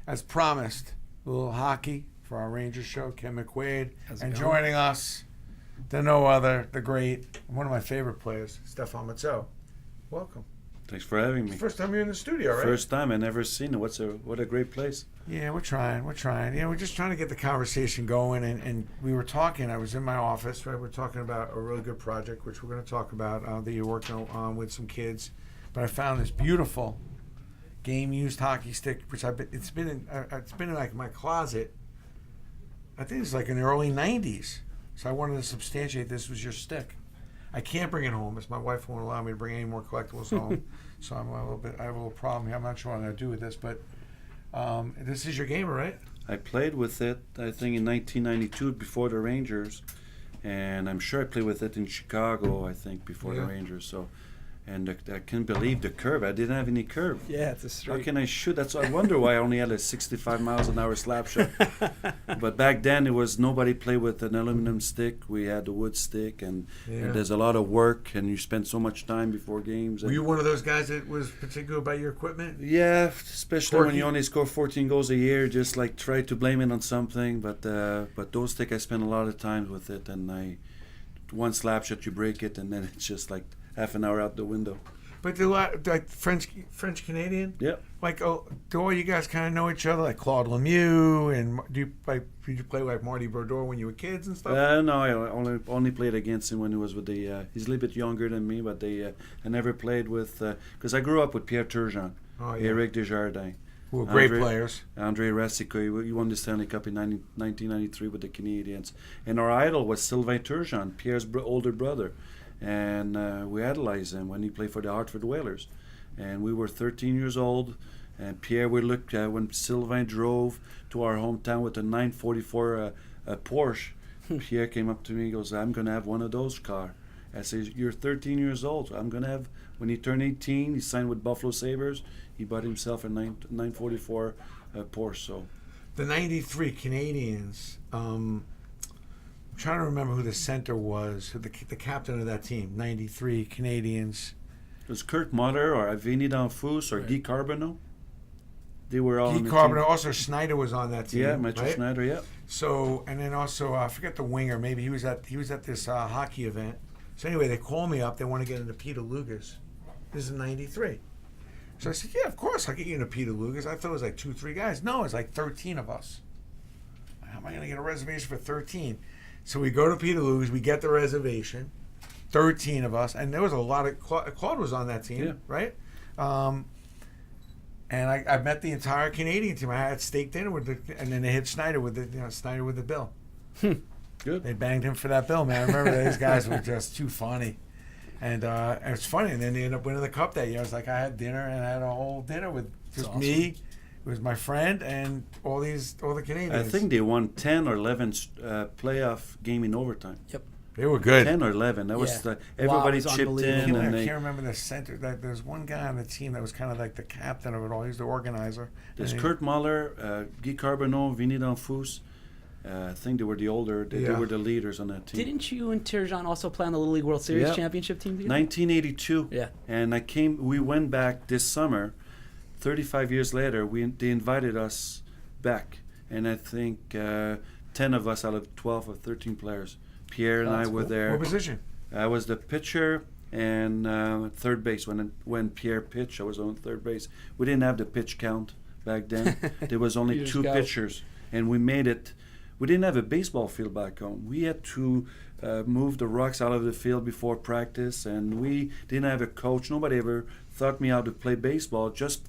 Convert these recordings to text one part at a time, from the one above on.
as promised, a little hockey for our Rangers show. Ken McQuaid, How's it and going? joining us, the no other, the great, one of my favorite players, Stephane Matteau. Welcome. Thanks for having me. First time you're in the studio, right? First time. I never seen it. What a great place. Yeah, we're trying. Yeah, we're just trying to get the conversation going. And we were talking. I was in my office, right? We're talking about a really good project, which we're going to talk about, that you're working on with some kids. But I found this beautiful game-used hockey stick, which it's been in like my closet. I think it's like in the early '90s. So I wanted to substantiate this was your stick. I can't bring it home, as my wife won't allow me to bring any more collectibles home. So I have a little problem here. I'm not sure what I'm going to do with this, but this is your gamer, right? I played with it, I think, in 1992 before the Rangers, and I'm sure I played with it in Chicago, I think, before the Rangers. So, and I can't believe the curve. I didn't have any curve. Yeah, it's a straight. How can I shoot? I wonder why I only had a 65 miles an hour slap shot. But back then, nobody played with an aluminum stick. We had the wood stick, and there's a lot of work, and you spend so much time before games. Were you one of those guys that was particular about your equipment? Yeah, especially when you only score 14 goals a year, just like try to blame it on something. But those stick, I spend a lot of time with it, and one slap shot, you break it, and then it's just like half an hour out the window. But do like French Canadian? Yeah. Like, do all you guys kind of know each other? Like Claude Lemieux, and did you play like Marty Brodeur when you were kids and stuff? No, I only played against him when he was with the. He's a little bit younger than me, but I never played with because I grew up with Pierre Turgeon, Eric Desjardins, who were great players. Andre Racicot. He won the Stanley Cup in 1993 with the Canadiens, and our idol was Sylvain Turgeon, Pierre's older brother. And we idolized him when he played for the Hartford Whalers. And we were 13 years old, and Pierre would look when Sylvain drove to our hometown with a 944 Porsche. Pierre came up to me and goes, "I'm going to have one of those cars." I said, "You're 13 years old. I'm going to have." When he turned 18, he signed with Buffalo Sabres. He bought himself a 944 Porsche. So the '93 Canadiens. I'm trying to remember who the center was, who the captain of that team. '93 Canadiens. It was Kurt Muller or Vinny Danfous or Guy Carbonneau. They were all on the Carbonneau. team. Also, Schneider was on that team. Yeah, Matthew right? Schneider. Yeah. So, and then also I forget the winger. Maybe he was at this hockey event. So anyway, they call me up. They want to get into Peter Luger's. This is '93. So I said, "Yeah, of course I'll get you into Peter Luger's." I thought it was like 2-3 guys. No, it's like 13 of us. How am I going to get a reservation for 13? So we go to Peter Luger's. We get the reservation. 13 of us, and there was a lot of Claude was on that team, right? And I met the entire Canadian team. I had steak dinner with and then they hit Schneider with the bill. Good. They banged him for that bill, man. I remember those guys were just too funny, and it's funny. And then they ended up winning the cup that year. I was like, I had dinner and I had a whole dinner with just awesome. me. It was my friend and all the Canadians. I think they won 10 or 11 playoff game in overtime. Yep. They were good. 10 or 11. That was Yeah. everybody Wow, it was chipped in. unbelievable. And I can't remember the center. There's one guy on the team that was kind of like the captain of it all. He was the organizer. there's And Kurt Muller, Guy Carbonneau, Vinny Danfous. I think they were the older. They were the leaders on that team. Didn't you and Turgeon also play on the Little League World Series Yeah. championship team together? 1982. Yeah. And we went back this summer. 35 years later, they invited us back. And I think 10 of us out of 12 or 13 players. Pierre and I were there. What position? I was the pitcher and third base. When Pierre pitched, I was on third base. We didn't have the pitch count back then. There was only You just 2 go. pitchers, and we made it. We didn't have a baseball field back home. We had to move the rocks out of the field before practice, and we didn't have a coach. Nobody ever taught me how to play baseball. Just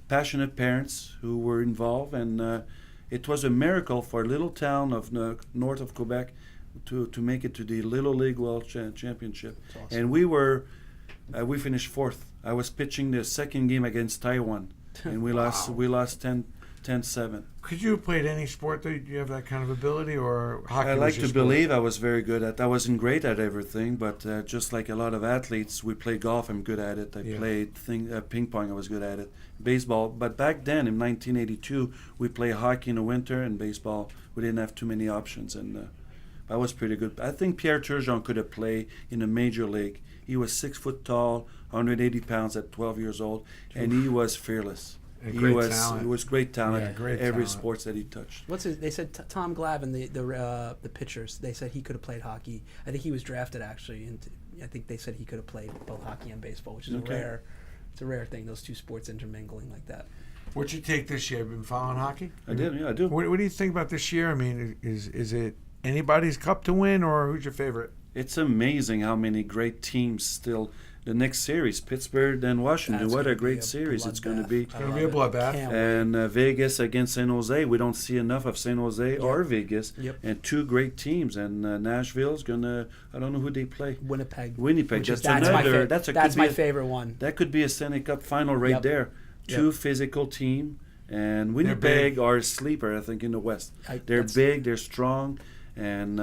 passionate parents who were involved, and it was a miracle for a little town of north of Quebec to make it to the Little League World Championship. Awesome. And we finished 4th. I was pitching the second game against Taiwan, and we lost 10-7. Could you have played any sport? Do you have that kind of ability, or hockey? I was like your to sport? believe I was very good at. I wasn't great at everything, but just like a lot of athletes, we play golf. I'm good at it. I played ping pong. I was good at it. Baseball, but back then in 1982, we played hockey in the winter and baseball. We didn't have too many options, and I was pretty good. I think Pierre Turgeon could have played in a major league. He was 6 foot tall, 180 pounds at 12 years old, and he was fearless. And He great was talent. he was great talent. Yeah, great every talent. sports that he touched. What's his? They said Tom Glavine, the pitchers. They said he could have played hockey. I think he was drafted actually, and I think they said he could have played both hockey and baseball, which is Okay. It's a rare thing. Those two sports intermingling like that. What's your take this year? Been following hockey? I did, yeah, I do. What do you think about this year? I mean, is it anybody's cup to win, or who's your favorite? It's amazing how many great teams still. The next series, Pittsburgh and Washington. That's What gonna a great be a series it's going to bloodbath. be. It's gonna be a bloodbath. Can't wait. And Vegas against San Jose. We don't see enough of San Jose or Vegas. Yep. And two great teams. And Nashville's gonna. I don't know who they play. Winnipeg. Winnipeg. Which is- That's my another. favorite. That's That's could my be a- favorite one. That could be a Stanley Cup final right Yep. there. Yep. Two physical team, and Winnipeg are a sleeper. I think in the West. They're big. They're strong, and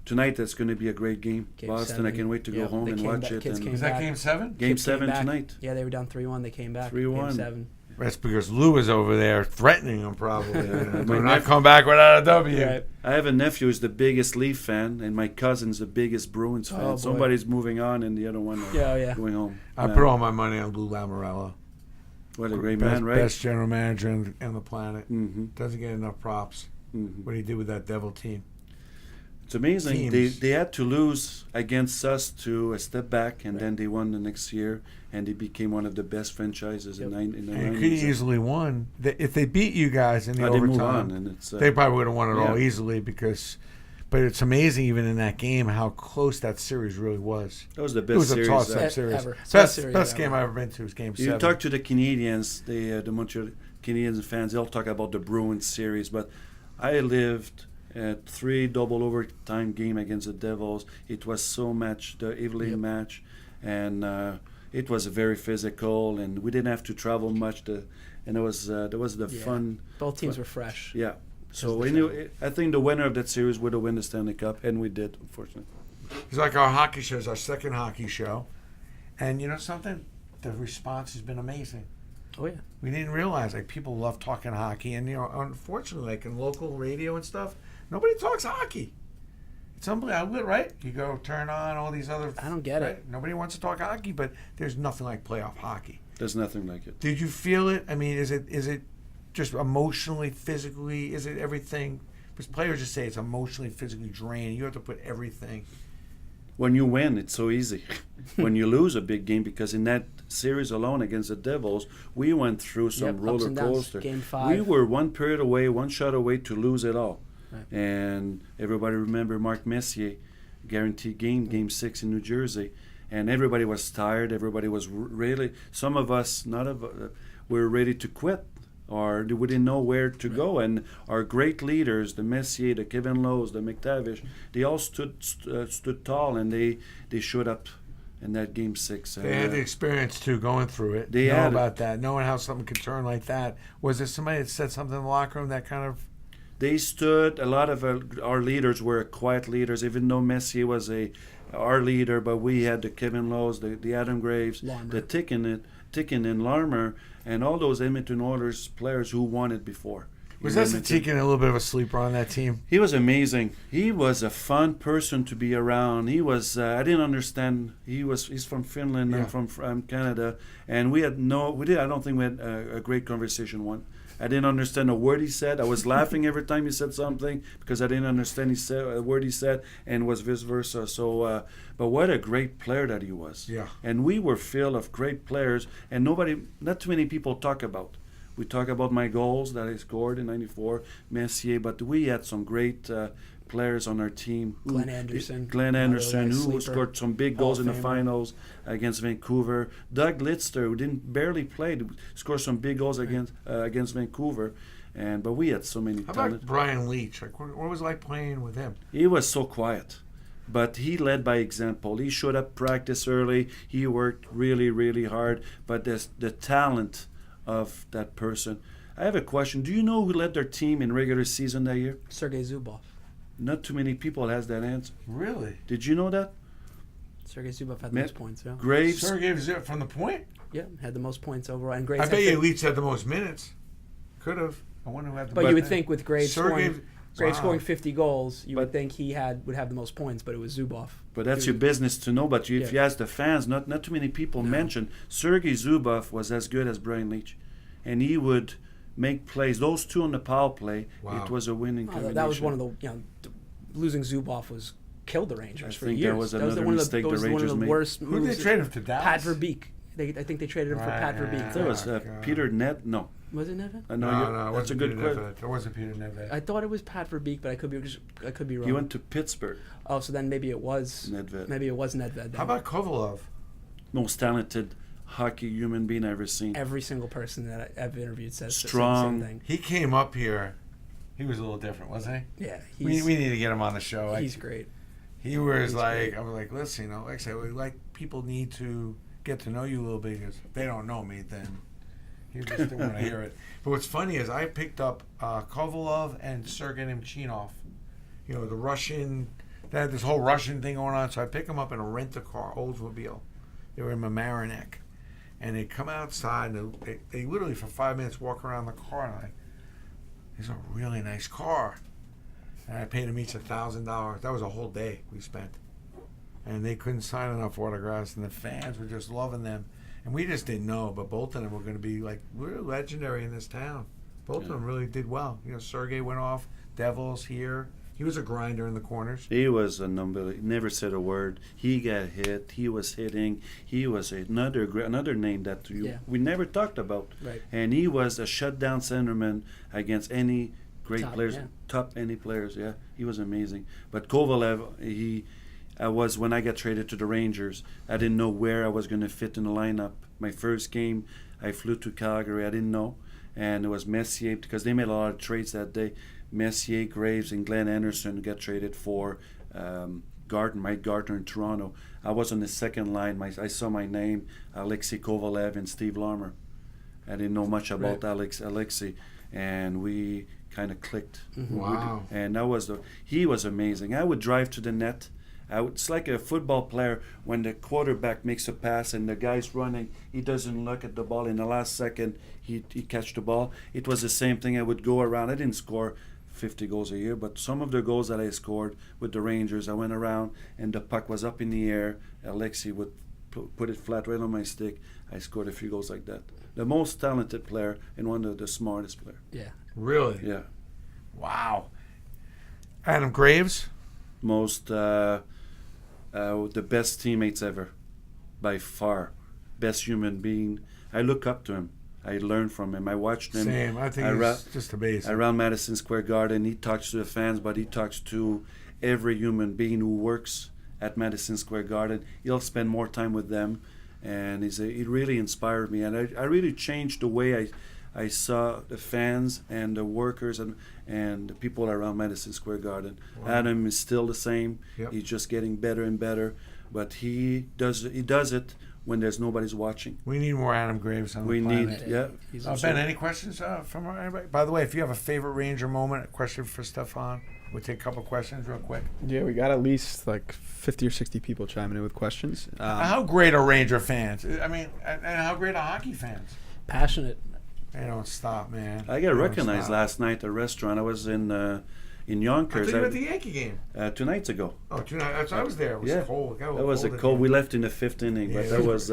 tonight that's going to be a great game. Game Boston. 7. I can't wait to Yeah, go home they and came watch back- it. kids And came Is that back. game 7? Game Kids came 7 back. tonight. Yeah, they were down 3-1. They came back. 3-1. Game 7. That's because Lou was over there threatening them probably. My Do not nephew- come back without a W. Right. I have a nephew who's the biggest Leaf fan, and my cousin's the biggest Bruins fan. Oh, boy. Somebody's moving on, and the other one Yeah. going home. I Yeah. put all my money on Lou Lamoriello. What a great best, man, right? Best general manager on the planet. Mm-hmm. Doesn't get enough props. Mm-hmm. What he did with that Devil team. It's amazing. Teams. They had to lose against us to a step back, and then they won the next year, and they became one of the best franchises in the And you 90s. could easily won. If they beat you guys in the They move overtime, on, and it's they probably would have won it all yeah. easily because. But it's amazing, even in that game, how close that series really was. that was the It best was a series. toss-up ever. series. Ever. Best Best, series best ever. game I've ever been to was Game You 7. talk to the Canadians, the Montreal Canadiens fans, they'll talk about the Bruins series, but I lived at 3 double overtime game against the Devils. It was so much, the Evelyn match, and it was very physical, and we didn't have to travel much. And there was the Yeah. fun. Both teams were fresh. Yeah. So the anyway, I think the winner of that series would have won the Stanley Cup, and we did, unfortunately. It's like our hockey show is our second hockey show. And you know something? The response has been amazing. Oh yeah. We didn't realize, like, people love talking hockey. And, you know, unfortunately, like in local radio and stuff, nobody talks hockey. It's unbelievable, right? You go turn on all these other... I don't get it. Nobody wants to talk hockey, but there's nothing like playoff hockey. There's nothing like it. Did you feel it? I mean, is it just emotionally, physically? Is it everything? Because players just say it's emotionally, physically draining. You have to put everything. When you win, it's so easy. When you lose a big game, because in that series alone against the Devils, we went through some Yep, ups roller and downs. coaster. Game 5. We were one period away, one shot away to lose it all. Right. And everybody remember Mark Messier, guaranteed game 6 in New Jersey. And everybody was tired. Everybody was really, some of us, were ready to quit. Or we didn't know where to go, and our great leaders, the Messier, the Kevin Lowe's, the McTavish, they all stood tall, and they showed up in that game 6. They had the experience, too, going through it. They know had it. about that, knowing how something could turn like that. Was there somebody that said something in the locker room that kind of... They stood. A lot of our leaders were quiet leaders, even though Messier was our leader. But we had the Kevin Lowe's, the Adam Graves, Larmer. the Tikkinen, Larmer, and all those Edmonton Oilers players who won it before. Was In Esa Edmonton. Tikkinen a little bit of a sleeper on that team? He was amazing. He was a fun person to be around. He was. I didn't understand. He's from Finland. Yeah. I'm from Canada, and we had no. We did. I don't think we had a great conversation. I didn't understand a word he said. I was laughing every time he said something because I didn't understand a word he said, and was vice versa. So, but what a great player that he was. Yeah. And we were filled of great players, and not too many people talk about. We talk about my goals that I scored in '94, Messier, but we had some great players on our team. Glenn Anderson. Glenn Another Anderson, nice who sleeper. scored some big Hall goals of in the Famer. finals against Vancouver. Doug Lister, who didn't barely play, scored some big goals against Vancouver. But we had so many How talent. about Brian Leach? Like, what was it like playing with him? He was so quiet, but he led by example. He showed up practice early. He worked really, really hard. But the talent of that person. I have a question. Do you know who led their team in regular season that year? Sergei Zubov. Not too many people has that answer. Really? Did you know that? Sergei Zubov had the Ma- most points. Yeah. Graves. Sergey was it from the point? Yeah, had the most points overall. And Graves. I had bet you fif- Leach had the most minutes. Could have. I wonder who had the But most you would minutes. think with Graves Sergey- Graves wow. scoring 50 goals, you would But- think he would have the most points, but it was Zubov. But that's your business to know. But if you Yeah. ask the fans, not too many people No. mention Sergei Zubov was as good as Brian Leach. and he would make plays. Those two on the power play, Wow. it was a winning combination. That was one of the losing Zubov killed the Rangers for think years. that was another one of mistake the one Rangers of the made. worst Who did moves. they trade him to Dallas? Pat Verbeek. I think they traded him for Pat Verbeek. That was God. Peter Ned. No, Was it Nedved? no, No, it that's a wasn't good Peter question. Nedved. It wasn't Peter Nedved. I thought it was Pat Verbeek, but I could be wrong. He went to Pittsburgh. Oh, so then maybe it was Nedved. Maybe it was Nedved. Then. How about Kovalov? Most talented hockey human being I've ever seen. Every single person that I've interviewed says Strong. the same thing. He came up here. He was a little different, wasn't Yeah, he? We he's, need to get him on the show. he's great. He was he's like, great. I was like, listen, like I said, people need to get to know you a little bit because if they don't know me, then you just didn't want to hear it. But what's funny is I picked up Kovalov and Sergei Nemchinov. The Russian. They had this whole Russian thing going on, so I picked them up in a rent-a-car, Oldsmobile. They were in Mamaroneck. And they come outside, and they literally, for 5 minutes, walk around the car, and I'm like, it's a really nice car. And I paid them each $1,000. That was a whole day we spent. And they couldn't sign enough autographs, and the fans were just loving them. And we just didn't know, but both of them were going to be, we're legendary in this town. Both of them really did well. Sergey went off, Devils here. He was a grinder in the corners. He was a number. He never said a word. He got hit. He was hitting. He was another name that we never talked about. Right. And he was a shutdown centerman against any great players, top any players. Yeah, he was amazing. But Kovalev, when I got traded to the Rangers, I didn't know where I was going to fit in the lineup. My first game, I flew to Calgary. I didn't know, and it was Messier because they made a lot of trades that day. Messier, Graves, and Glenn Anderson got traded for Mike Gardner in Toronto. I was on the second line. I saw my name, Alexei Kovalev and Steve Larmer. I didn't know much about Alexei, and we kind of clicked. Mm-hmm. Wow. And he was amazing. I would drive to the net. It's like a football player when the quarterback makes a pass and the guy's running. He doesn't look at the ball. In the last second, he catch the ball. It was the same thing. I would go around. I didn't score 50 goals a year, but some of the goals that I scored with the Rangers, I went around and the puck was up in the air. Alexei would put it flat right on my stick. I scored a few goals like that. The most talented player and one of the smartest players. Yeah. Really? Yeah. Wow. Adam Graves? Most the best teammates ever, by far. Best human being. I look up to him. I learned from him. I watched him. Same. I think he's just amazing. Around Madison Square Garden, he talks to the fans, but he talks to every human being who works at Madison Square Garden. He'll spend more time with them, and he really inspired me. And I really changed the way I saw the fans and the workers and the people around Madison Square Garden. Wow. Adam is still the same. Yep. He's just getting better and better, but he does it when there's nobody's watching. We need more Adam Graves on the planet. Ben, any questions from anybody? By the way, if you have a favorite Ranger moment, a question for Stephane, we'll take a couple questions real quick. Yeah, we got at least 50 or 60 people chiming in with questions. How great are Ranger fans? I mean, and how great are hockey fans? Passionate. They don't stop, man. I got recognized last night at a restaurant. I was in Yonkers. I thought you were at the Yankee game. 2 nights ago. Oh, 2 nights. I was there. It was cold. That was a cold. We left in the 5th inning, but that was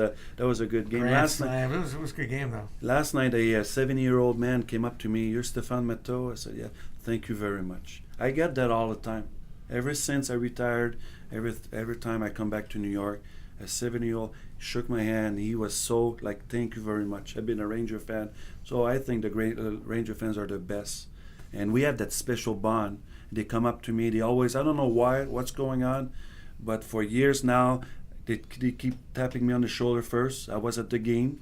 a good game. Last night, it was a good game though. Last night, a 70-year-old man came up to me. "You're Stephane Matteau." I said, "Yeah, thank you very much." I get that all the time. Ever since I retired, every time I come back to New York, a 70-year-old shook my hand. He was so "Thank you very much." I've been a Ranger fan, so I think the great Ranger fans are the best, and we have that special bond. They come up to me. They always, I don't know what's going on, but for years now, they keep tapping me on the shoulder first. I was at the game,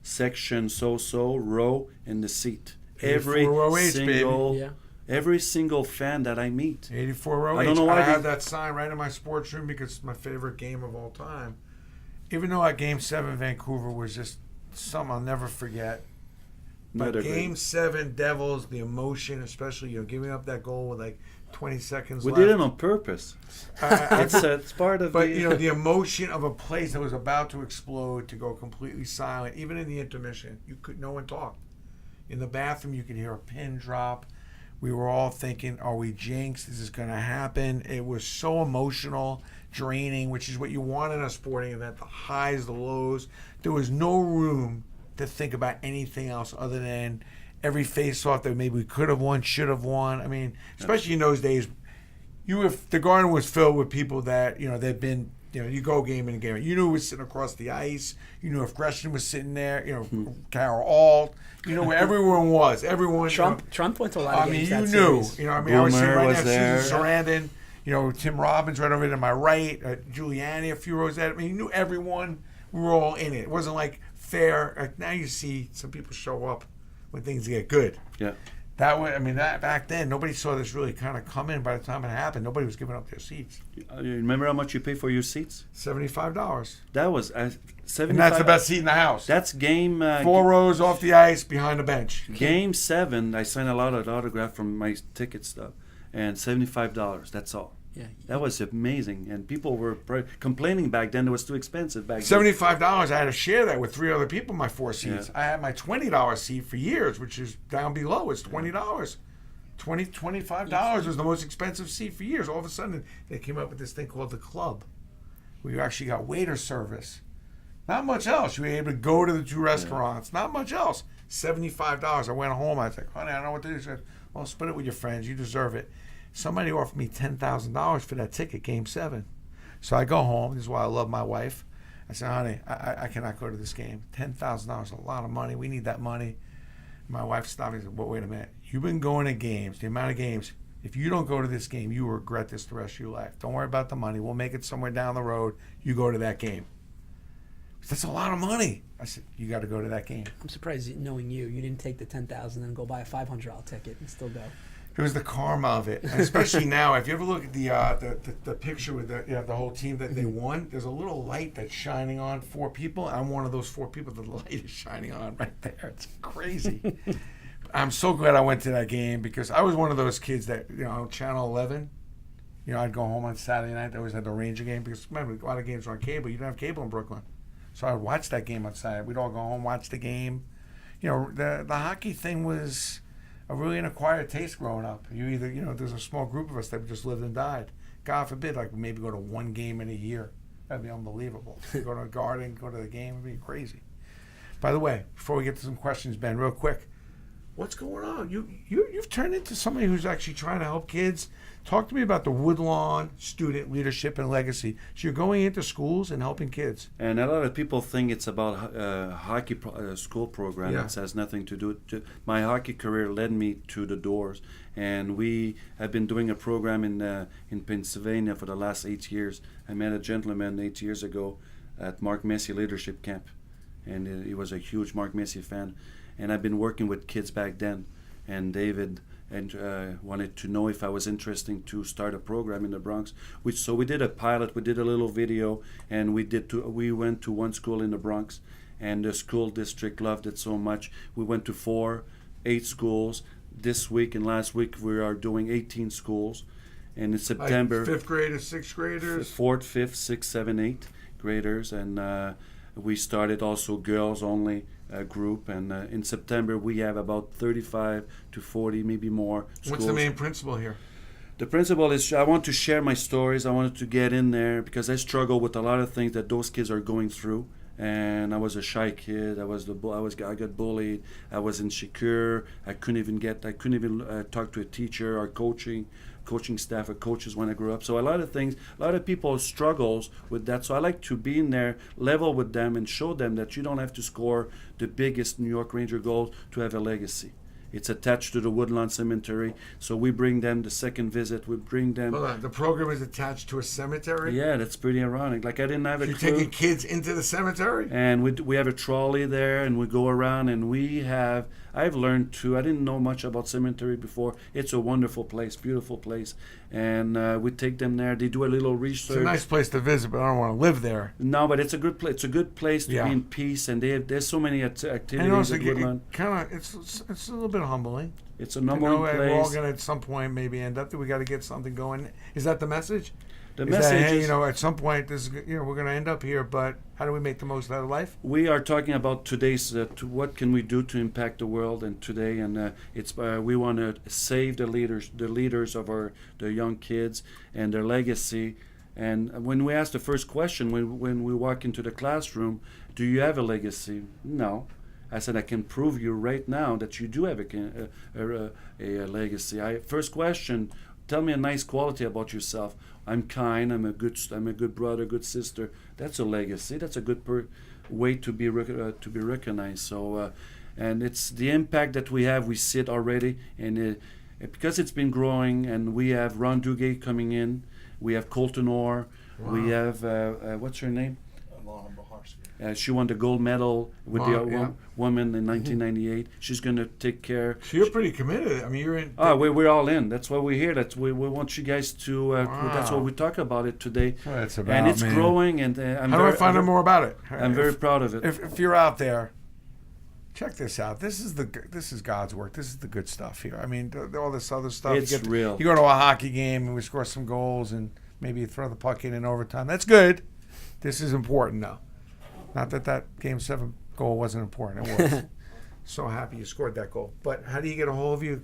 section row in the seat. Every single fan that I meet. 84 row. I don't know why I have that sign right in my sports room because it's my favorite game of all time. Even though at Game 7 Vancouver was just something I'll never forget. But Game 7 Devils, the emotion, especially giving up that goal with 20 seconds left. We did it on purpose. It's part of. But the emotion of a place that was about to explode to go completely silent, even in the intermission, no one talked. In the bathroom, you could hear a pin drop. We were all thinking, "Are we jinxed? Is this going to happen?" It was so emotional, draining, which is what you want in a sporting event: the highs, the lows. There was no room to think about anything else other than every face-off that maybe we could have won, should have won. I mean, especially in those days, the garden was filled with people that, they've been, you go game in a game. You knew who was sitting across the ice. You knew if Gresham was sitting there, Carol Alt. You know where everyone was. Everyone. Trump went to a lot of games. I that knew. series. I was sitting right was next to there. Susan Sarandon. Tim Robbins right over to my right. Giuliani a few rows at. I mean, you knew everyone. We were all in it. It wasn't like fair. Now you see some people show up when things get good. Yeah. That way, that back then, nobody saw this really kind of come in. By the time it happened, nobody was giving up their seats. You remember how much you paid for your seats? $75. That was $75. And that's the best seat in the house. That's game 4 rows off the ice behind the bench. Game 7. I signed a lot of autograph from my ticket stub, and $75. That's all. Yeah. That was amazing, and people were complaining back then. It was too expensive back then. $75. I had to share that with 3 other people. My 4 seats. Yeah. I had my $20 seat for years, which is down below. It's $20. $25 was the most expensive seat for years. All of a sudden, they came up with this thing called the club, where you actually got waiter service. Not much else. You were able to go to the 2 restaurants. Not much else. $75. I went home. I was like, honey, I don't know what to do. She said, well, split it with your friends. You deserve it. Somebody offered me $10,000 for that ticket, Game 7. So I go home. This is why I love my wife. I said, honey, I cannot go to this game. $10,000 is a lot of money. We need that money. My wife stopped me and said, well, wait a minute. You've been going to games, the amount of games. If you don't go to this game, you will regret this the rest of your life. Don't worry about the money. We'll make it somewhere down the road. You go to that game. That's a lot of money. I said, you got to go to that game. I'm surprised, knowing you didn't take the $10,000 and go buy a $500 ticket and still go. It was the karma of it, and especially now. If you ever look at the picture with the whole team that they won, there's a little light that's shining on 4 people. I'm one of those 4 people that the light is shining on right there. It's crazy. I'm so glad I went to that game because I was one of those kids that Channel 11. I'd go home on Saturday night. They always had the Ranger game because remember a lot of games were on cable. You didn't have cable in Brooklyn, so I'd watch that game on Saturday. We'd all go home, watch the game. The hockey thing was a really an acquired taste growing up. You either, there's a small group of us that just lived and died. God forbid, like maybe go to 1 game in a year. That'd be unbelievable. Go to a garden, go to the game, it'd be crazy. By the way, before we get to some questions, Ben, real quick, what's going on? You've turned into somebody who's actually trying to help kids. Talk to me about the Woodlawn Student Leadership and Legacy. So you're going into schools and helping kids. And a lot of people think it's about hockey school program. Yeah. It has nothing to do with my hockey career led me to the doors. And we have been doing a program in Pennsylvania for the last 8 years. I met a gentleman 8 years ago at Mark Messier Leadership Camp. And he was a huge Mark Messier fan. And I've been working with kids back then. And David wanted to know if I was interested to start a program in the Bronx. So we did a pilot, we did a little video, and we went to 1 school in the Bronx, and the school district loved it so much. We went to 4, 8 schools. This week and last week we are doing 18 schools. And in September, Like 5th graders, 6th graders. 4th, 5th, 6th, 7th, 8th graders, and we started also girls only group, and in September we have about 35 to 40, maybe more schools. What's the main principle here? The principle is I want to share my stories. I wanted to get in there because I struggle with a lot of things that those kids are going through. And I was a shy kid. I got bullied. I was insecure. I couldn't even talk to a teacher or coaching staff or coaches when I grew up. So a lot of people struggles with that. So I like to be in there, level with them, and show them that you don't have to score the biggest New York Ranger goals to have a legacy. It's attached to the Woodlawn Cemetery. So we bring them the second visit. We bring them. Hold on, the program is attached to a cemetery? Yeah, that's pretty ironic. Like I didn't have a You're clue. taking kids into the cemetery? And we have a trolley there, and we go around, and I've learned I didn't know much about cemetery before. It's a wonderful place, beautiful place, and we take them there. They do a little research. It's a nice place to visit, but I don't want to live there. No, but it's a good place. It's a good place to Yeah. be in peace, and there's so many activities And also, at Woodlawn. it's a little bit humbling. It's a You number know, one and we're all place. going to at some point maybe end up that we got to get something going. Is that the message? The Is message that, hey, is at some point we're going to end up here, but how do we make the most out of life? we are talking about today's what can we do to impact the world and today, and we want to save the leaders of the young kids and their legacy. And when we ask the first question when we walk into the classroom, do you have a legacy? No. I said, I can prove you right now that you do have a legacy. First question, tell me a nice quality about yourself. I'm kind. I'm a good brother, good sister. That's a legacy. That's a good way to be recognized. So, and it's the impact that we have. We see it already, and because it's been growing, and we have Ron Duguay coming in. We have Colton Orr. Wow. We have what's her name? She won the gold medal with the woman in 1998. She's going to take care. So you're pretty committed. I mean, you're in. We're all in. That's why we're here. We want you guys to. That's what we talk about it today. That's what it's about, and it's man. growing. And I'm How do I find out more about it? I'm very proud of it. If you're out there, check this out. This is God's work. This is the good stuff here. I mean, all this other stuff. It's real. You go to a hockey game and we score some goals and maybe you throw the puck in overtime. That's good. This is important now. Not that Game 7 goal wasn't important. It was. So happy you scored that goal. But how do you get a hold of you?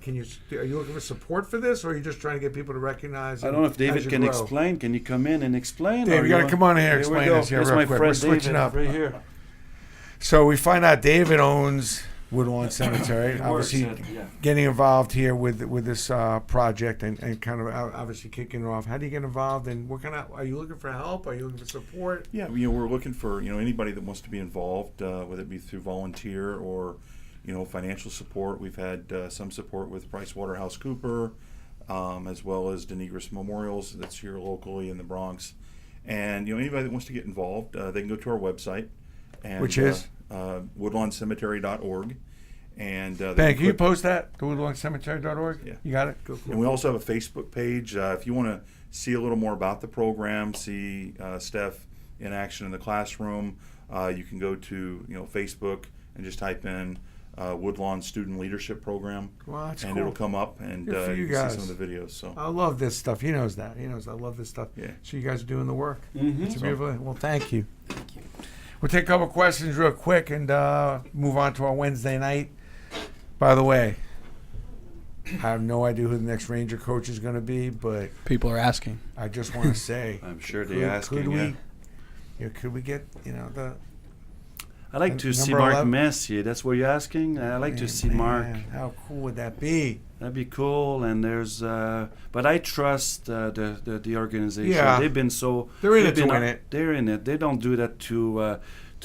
Are you looking for support for this, or are you just trying to get people to recognize? I don't know if David can explain. Can you come in and explain? David, you got to come on here and explain this here Here's real my quick. friend We're switching David, up. right here. So we find out David owns Woodlawn Cemetery. Obviously, getting involved here with this project and kind of obviously kicking it off. How do you get involved? And what kind of are you looking for help? Are you looking for support? Yeah, we're looking for anybody that wants to be involved, whether it be through volunteer or financial support. We've had some support with PricewaterhouseCoopers, as well as Denigris Memorials that's here locally in the Bronx. And anybody that wants to get involved, they can go to our website, and, which is woodlawncemetery.org. And Ben, can you post that to woodlawncemetery.org? Yeah, you got it. Cool. And we also have a Facebook page. If you want to see a little more about the program, see Steph in action in the classroom, you can go to Facebook and just type in Woodlawn Student Leadership Program, Wow, and cool. it'll come up, and you can see some of the videos. So I love this stuff. He knows that. He knows I love this stuff. Yeah. So you guys are doing the work. Mm-hmm. It's a beautiful. Well, thank you. Thank you. We'll take a couple questions real quick and move on to our Wednesday night. By the way, I have no idea who the next Ranger coach is going to be, but People are asking. I just want to say, I'm sure they're asking. could we get the? I like to see Number Mark 11? Messier. That's what you're asking. I like to see Mark. How cool would that be? That'd be cool. And there's, but I trust the organization. Yeah. They've been so. They're in they've it to been win up- it. They're in it. They don't do that to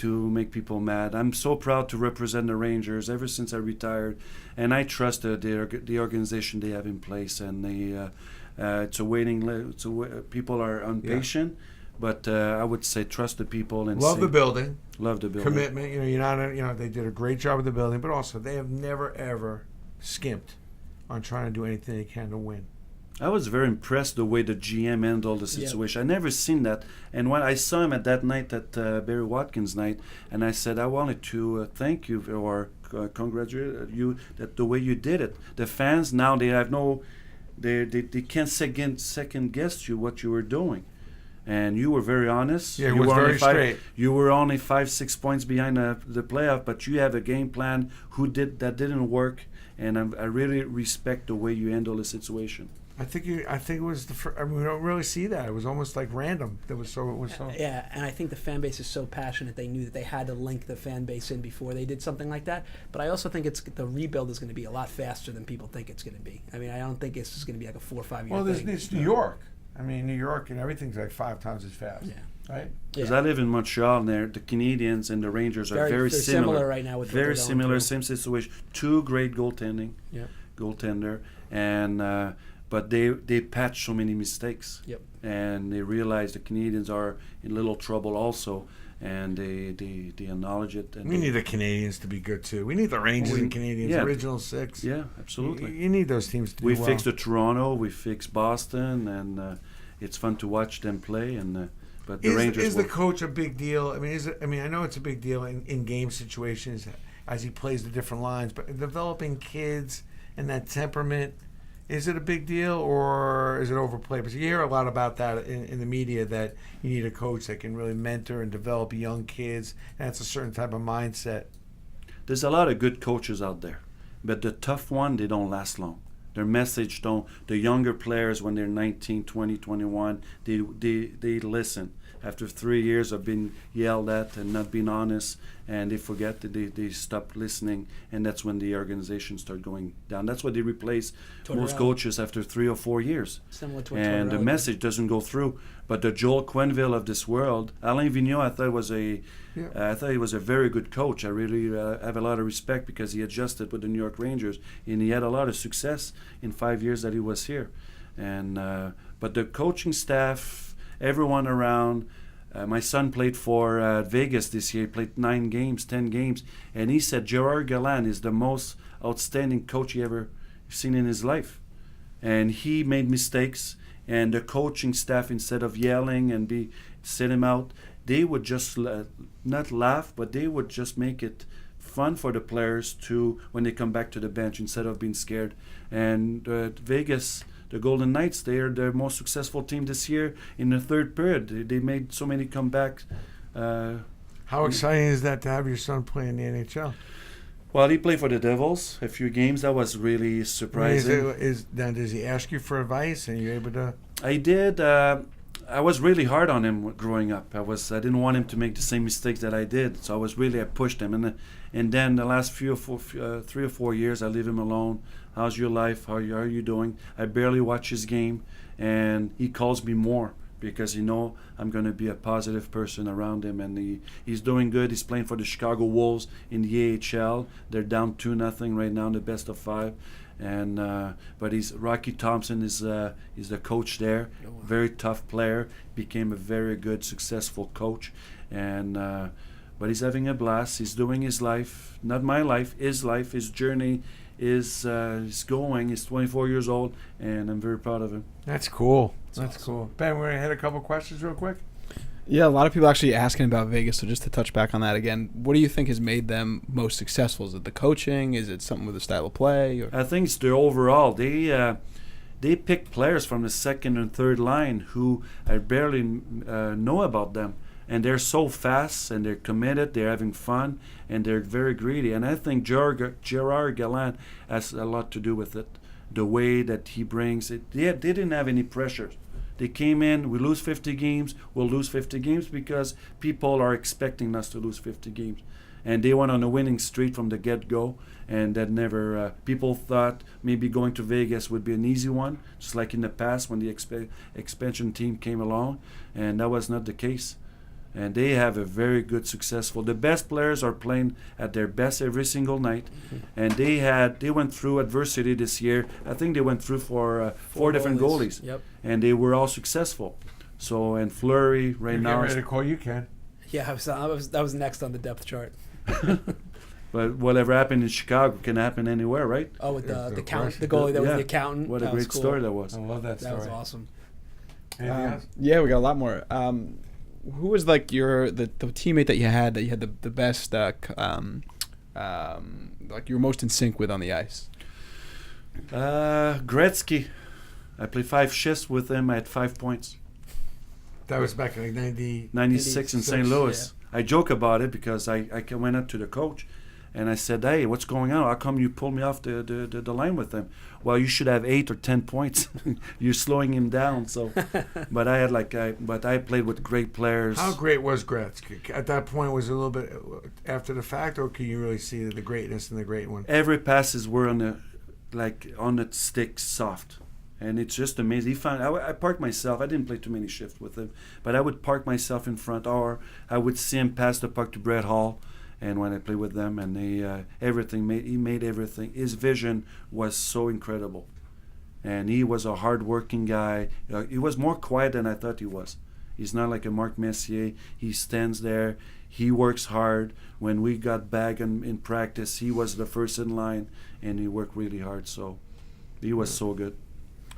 make people mad. I'm so proud to represent the Rangers ever since I retired, and I trust the organization they have in place. And it's a waiting. People are impatient. But I would say trust the people and Love the building. Love the building. Commitment. You're not. They did a great job with the building, but also they have never ever skimped on trying to do anything they can to win. I was very impressed the way the GM handled the situation. I never seen that. And when I saw him at that night, at Barry Watkins' night, and I said, I wanted to thank you or congratulate you that the way you did it. The fans now they have they can't second guess you what you were doing. And you were very honest. Yeah, it you was were very only straight. You were only 5-6 points behind the playoff, but you have a game plan. That didn't work, and I really respect the way you handle the situation. I think it was the first. I mean, we don't really see that. It was almost like random. It was so. Yeah, and I think the fan base is so passionate. They knew that they had to link the fan base in before they did something like that. But I also think the rebuild is going to be a lot faster than people think it's going to be. I mean, I don't think it's just going to be like a 4 or 5 year Well, thing. it's New York. I mean, New York and everything's like 5 times as fast. Yeah. Right. Because I live in Montreal, and the Canadians and the Rangers are very similar right now. With what very they're going similar, through. same situation. 2 great goaltender, and but they patch so many mistakes. Yep. And they realize the Canadians are in little trouble also, and they acknowledge it. And We need the Canadians to be good too. We need the Rangers and Canadians, yeah. original 6. Yeah, absolutely. You need those teams to do We well. fixed the Toronto, we fixed Boston, and it's fun to watch them play. And but the Rangers is the coach a big deal? I mean, is it? I mean, I know it's a big deal in game situations as he plays the different lines, but developing kids and that temperament. Is it a big deal or is it overplayed? Because you hear a lot about that in the media, that you need a coach that can really mentor and develop young kids. And that's a certain type of mindset. There's a lot of good coaches out there, but the tough one, they don't last long. Their message don't. The younger players, when they're 19, 20, 21, they listen. after 3 years of being yelled at and not being honest, and they forget that they stop listening, and that's when the organization start going down. That's why they replace most Tortorella. coaches after 3 or 4 years. Similar to what And the Tortorella did. message doesn't go through. But the Joel Quenneville of this world, Alain Vigneault, I thought he was a very good coach. I really have a lot of respect because he adjusted with the New York Rangers, and he had a lot of success in 5 years that he was here. And but the coaching staff, everyone around. My son played for Vegas this year. He played 9 games, 10 games, and he said Gerard Gallant is the most outstanding coach he ever seen in his life. And he made mistakes. And the coaching staff, instead of yelling and sit him out, they would just not laugh, but they would just make it fun for the players to when they come back to the bench instead of being scared. And Vegas, the Golden Knights, they are their most successful team this year. In the third period, they made so many comebacks. How exciting is that to have your son play in the NHL? Well, he played for the Devils a few games. That was really surprising. Now, does he ask you for advice, and you're able to? I did. I was really hard on him growing up. I didn't want him to make the same mistakes that I did. So I pushed him, and then the last 3 or 4 years, I leave him alone. How's your life? How are you doing? I barely watch his game, and he calls me more because I'm going to be a positive person around him, and he's doing good. He's playing for the Chicago Wolves in the AHL. They're down 2-0 right now in the best of 5. And but Rocky Thompson is the coach there. Very tough player. Became a very good, successful coach, and but he's having a blast. He's doing his life, not my life, his journey is going. He's 24 years old, and I'm very proud of him. That's cool. That's That's cool. Ben, we're gonna hit a couple questions real quick. Yeah, a lot of people actually asking about Vegas. So just to touch back on that again, what do you think has made them most successful? Is it the coaching? Is it something with the style of play? Or? I think it's their overall. They pick players from the second and third line who I barely know about them, and they're so fast and they're committed. They're having fun and they're very greedy. And I think Gerard Gallant has a lot to do with it. The way that he brings it. They didn't have any pressure. They came in, we lose 50 games, we'll lose 50 games because people are expecting us to lose 50 games. And they went on a winning streak from the get-go, and that never, people thought maybe going to Vegas would be an easy one, just like in the past when the expansion team came along, and that was not the case. And they have a very good, successful. The best players are playing at their best every single night, and they went through adversity this year. I think they went through for 4 different goalies, Yep. and they were all successful. So and Fleury right You're now, ready to call you, Ken. Yeah, that was next on the depth chart. but whatever happened in Chicago can happen anywhere, right? Oh, with Yes, the of count, course. the goalie that was Yeah. the accountant. What a That was great cool. story that was. I love that story. That was awesome. Anything else? Yeah, we got a lot more. Who was like the teammate that you had the best like you were most in sync with on the ice? Gretzky. I played 5 shifts with him. I had 5 points. That was back in like 90. 96 in St. 96, Louis. I joke about it because I went up to the coach and I said, "Hey, what's going on? How come you pulled me off the line with him?" "Well, you should have 8 or 10 points. You're slowing him down." So, but I played with great players. How great was Gretzky? At that point, was it a little bit after the fact, or can you really see the greatness in the great one? Every passes were on the stick soft. And it's just amazing. I parked myself. I didn't play too many shifts with him, but I would park myself in front, or I would see him pass the puck to Brett Hall, and when I played with them, and he made everything. His vision was so incredible, and he was a hard-working guy. He was more quiet than I thought he was. He's not like a Marc Messier. He stands there. He works hard. When we got back in practice, he was the first in line, and he worked really hard. So he was so good.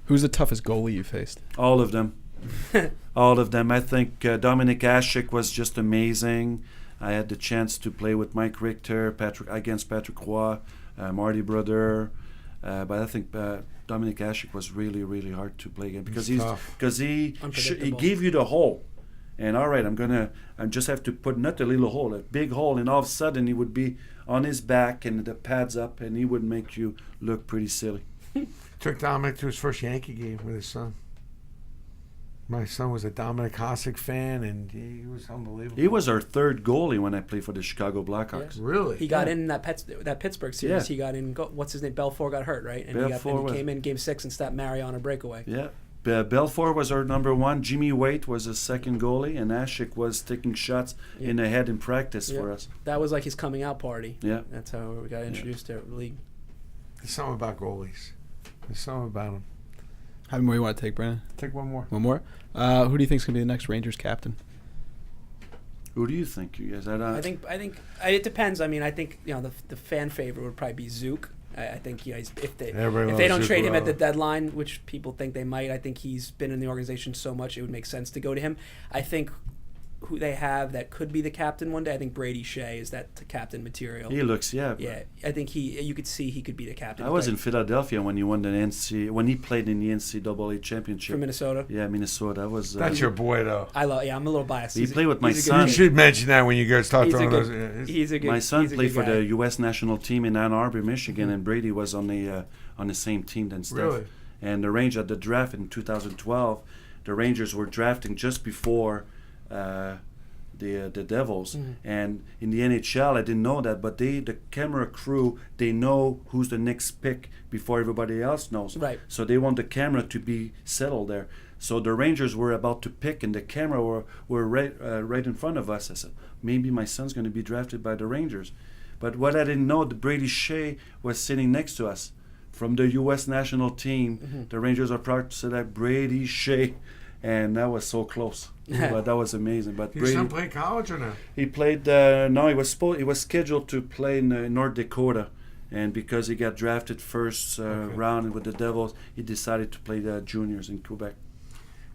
Who's the toughest goalie you faced? All of them. All of them. I think Dominic Hasek was just amazing. I had the chance to play with Mike Richter, against Patrick Roy, Marty Brodeur. But I think Dominic Hasek was really, really hard to play against because he Unpredictable. gave you the hole. And all right, I just have to put not a little hole, a big hole, and all of a sudden he would be on his back and the pads up, and he would make you look pretty silly. Took Dominic to his first Yankee game with his son. My son was a Dominic Hasek fan, and he was unbelievable. He was our third goalie when I played for the Chicago Blackhawks. Really? He got in that Pittsburgh series. Yeah. He got in. What's his name? Belfour got hurt, right? And Belfour he came in Game 6 and stopped Mary on a breakaway. Yeah. Belfour was our number one. Jimmy Waite was the second goalie, and Ashik was taking shots in the head in practice for us. That was like his coming out party. Yeah. That's how we got introduced to the league. There's something about goalies. There's something about them. How many more you want to take, Brandon? Take one more. One more. Who do you think is going to be the next Rangers captain? Who do you think, you guys? I think it depends. I mean, I think the fan favorite would probably be Zook. I think if they don't trade him at the deadline, which people think they might, I think he's been in the organization so much it would make sense to go to him. I think who they have that could be the captain one day, I think Brady Shea is that captain material. He looks, Yeah, I think you could see he could be the captain. I was in Philadelphia when he won when he played in the NCAA championship for Minnesota. Yeah, Minnesota. That's your boy, though. I'm a little biased. He played with my he's a son. You should mention that when you guys start throwing those. My son played for guy. the U.S. national team in Ann Arbor, Michigan, and Brady was on the same team than Steph. Really? And the Rangers at the draft in 2012, the Rangers were drafting just before the Devils, and in the NHL, I didn't know that, but the camera crew, they know who's the next pick before everybody else knows. Right. So they want the camera to be settled there. So the Rangers were about to pick, and the camera were right in front of us. I said, maybe my son's going to be drafted by the Rangers. But what I didn't know, the Brady Shea was sitting next to us from the U.S. national team. The Rangers are proud to select Brady Shea, and that was so close. But that was amazing. But Your son played college or not? he played. No, he was scheduled to play in North Dakota, and because he got drafted first round with the Devils, he decided to play the juniors in Quebec.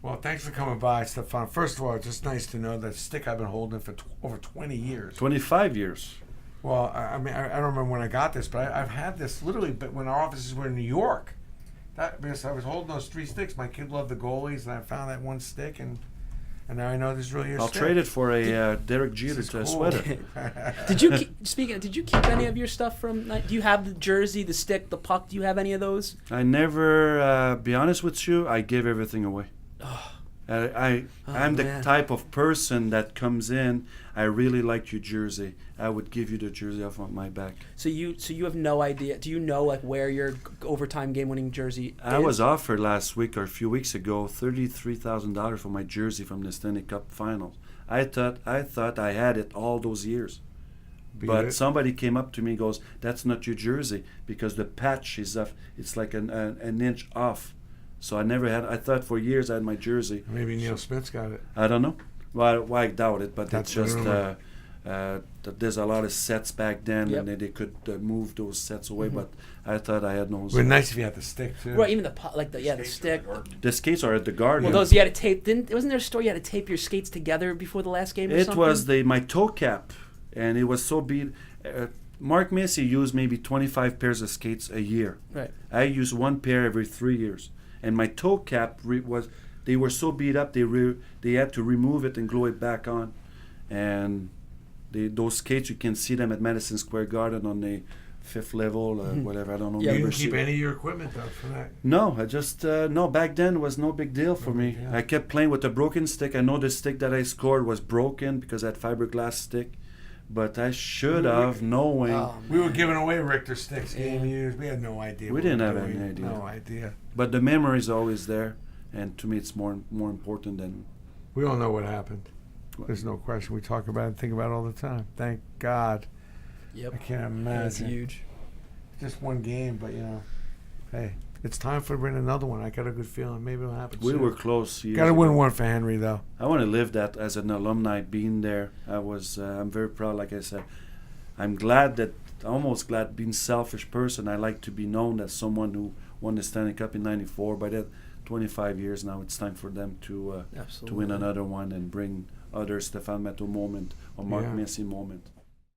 Well, thanks for coming by, Stephane. First of all, it's just nice to know that stick I've been holding for over 20 years. 25 years. Well, I mean, I don't remember when I got this, but I've had this literally. But when our offices were in New York, because I was holding those 3 sticks. My kid loved the goalies, and I found that one stick, and now I know this is really your I'll stick. trade it for a Derek Jeter This is cool. sweater. Did you did you keep any of your stuff from? Do you have the jersey, the stick, the puck? Do you have any of those? I never, be honest with you, I give everything away. I'm the man. type of person that comes in, I really like your jersey. I would give you the jersey off of my back. So you have no idea. Do you know like where your overtime game-winning jersey is? I was offered last week or a few weeks ago $33,000 for my jersey from the Stanley Cup Finals. I thought I had it all those years. But somebody came up to me and goes, that's not your jersey because the patch is off. It's like an inch off. So I thought for years I had my jersey. Maybe Neil Smith's got it. I don't know. Well, I doubt it, but That's it's just the that there's a lot of sets back then, Yep. and they could move those sets away. But I thought I had those. It would be nice if you had the stick too. Right, even the the stick. The skates are at the Garden. Well, those you had to tape. Wasn't there a story you had to tape your skates together before the last game? Or It something? was my toe cap, and it was so beat. Mark Messier used maybe 25 pairs of skates a year. Right. I used 1 pair every 3 years, and my toe cap they were so beat up they had to remove it and glue it back on, and those skates you can see them at Madison Square Garden on the 5th level, whatever, I don't know. Yeah, You number didn't keep seat. any of your equipment though for that. No, I just no. Back then it was no big deal for me. Yeah. I kept playing with a broken stick. I know the stick that I scored was broken because I had fiberglass stick, but I should have knowing. Oh, We were giving away Richter sticks game Yeah. used. We had no idea. We what didn't were have doing. any idea. No idea. But the memory is always there, and to me it's more important than. We all know what happened. There's no question. We talk about it and think about it all the time. Thank God. Yep. I can't imagine. That's huge. Just one game, but hey, it's time for win another one. I got a good feeling. Maybe it'll happen We soon. were close. Got to win one for Henry, though. I want to live that as an alumni, being there. I'm very proud. Like I said, I'm almost glad being selfish person. I like to be known as someone who won the Stanley Cup in '94. By that 25 years now, it's time for them to win another one and bring other Stephane Matteau moment or Mark Yeah. Messier moment.